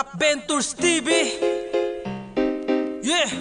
Rap Ventures TV. Yeah,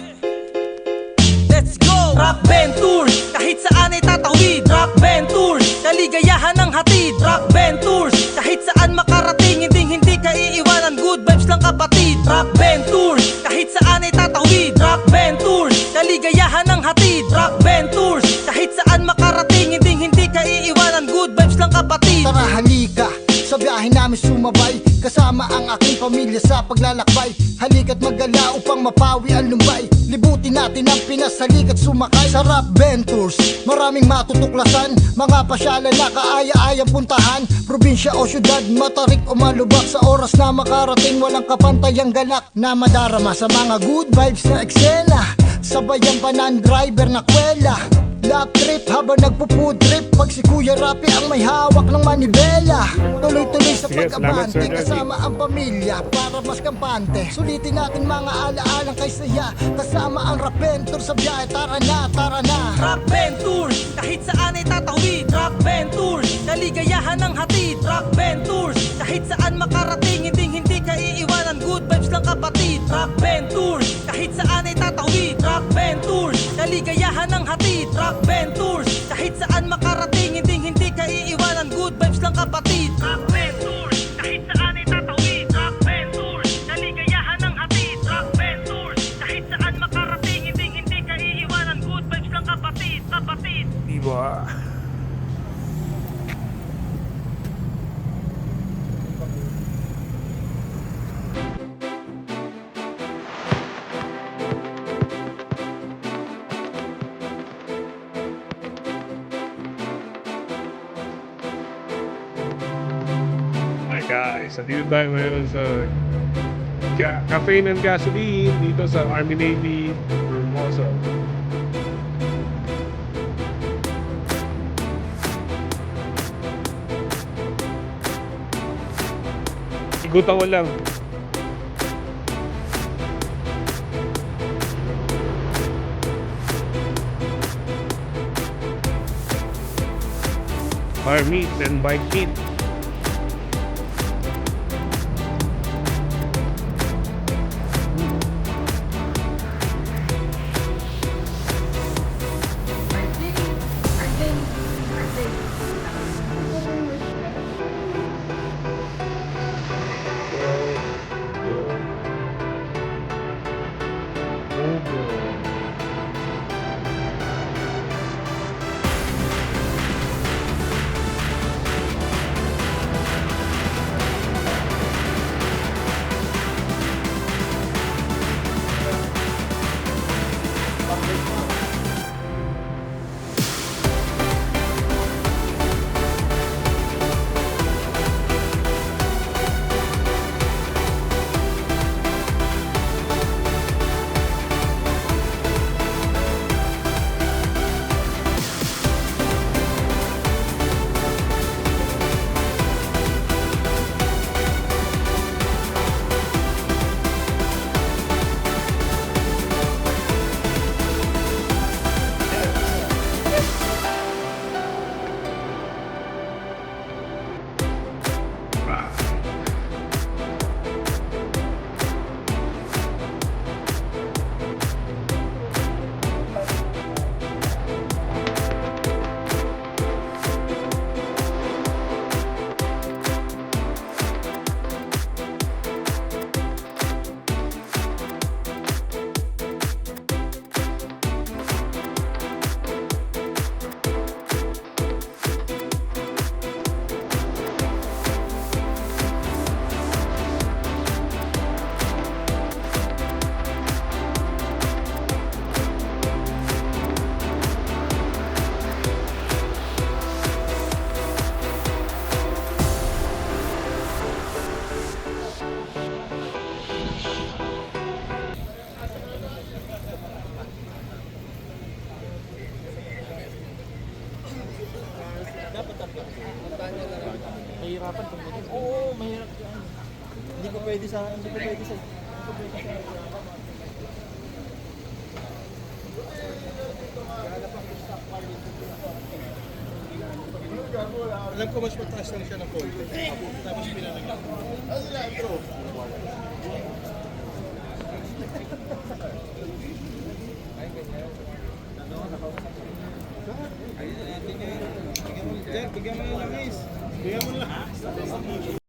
let's go! Rap Ventures, kahit saan ay tatawid. Rap Ventures, kaligayahan ng hatid. Rap Ventures, kahit saan makarating, hindi ka iiwanan. Good vibes lang kapatid. Rap Ventures, kahit saan ay tatawid. Rap Ventures, kaligayahan ng hatid. Rap Ventures, kahit saan makarating, hindi ka iiwanan. Good vibes lang kapatid. Tara halika, sa biyahe namin sumabay, kasama ang aking pamilya sa paglalakbay. Halika't magala upang mapawi ang lumbay. Libutin natin ang Pinas, halika't sumakay sa Rap Ventures. Maraming matutuklasan, mga pasyalan na kaaya-ayang puntahan. Probinsya o syudad, matarik o malubak. Sa oras na makarating, walang kapantayang galak na madarama sa mga good vibes na eksena. Sabayan pa ng driver na kwela. Lap trip habang nagpo-food trip. Pag si Kuya Rapi ang may hawak ng manibela. Tuloy-tuloy sa pag-abante, kasama ang pamilya para mas kampante. Sulitin natin mga alaalang kay saya, kasama ang Rap Ventures sa biyahe. Tara na, tara na. Rap Ventures, kahit saan ay tatawid. Rap Ventures, kaligayahan ng hatid. Rap Ventures, kahit saan makarating, hindi ka iiwanan. Good vibes lang kapatid. Rap Ventures, kahit saan ay tatawid. Rap Ventures, kaligayahan ng hatid. Rap Ventures, kahit saan makarating, hindi ka iiwanan. Good vibes lang kapatid. Rap Ventures, kahit saan ay tatawid. Rap Ventures, kaligayahan ng hatid. Rap Ventures, kahit saan makarating, hindi ka iiwanan. Good vibes lang kapatid, kapatid. Diba? Hi guys, nandito tayo ngayon sa Cafe ng Gasoline dito sa Army Navy Hermosa. Igutan ko lang. Fire meat and bike meat. Mahirapan pag ganun. Oo, mahirap yan. Hindi ko pwede sa Alam ko mas mataas lang siya ng konti. Tapos pinanagyan. Bigyan mo lang langis. Bigyan mo lang.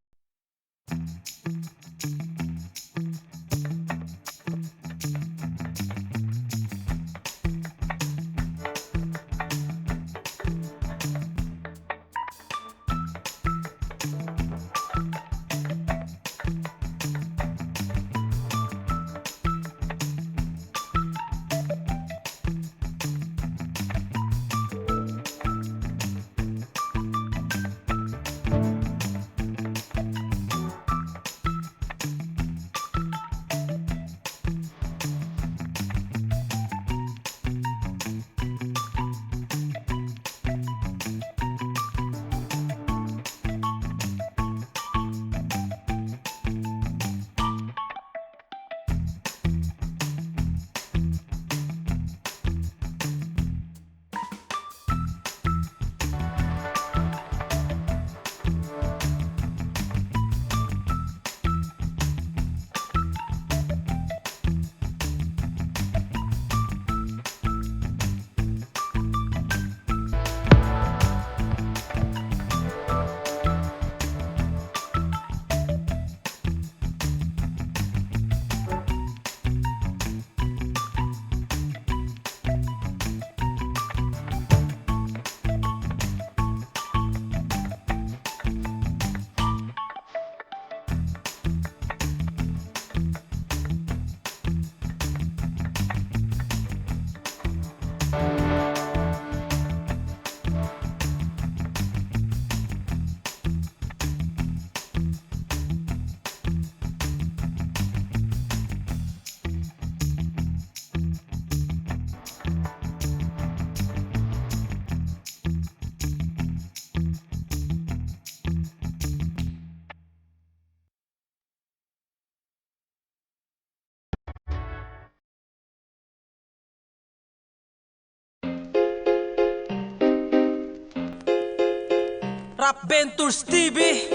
Rap Ventures TV.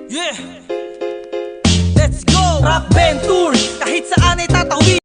Yeah. Let's go! Rap Ventures, kahit saan ay tatawid.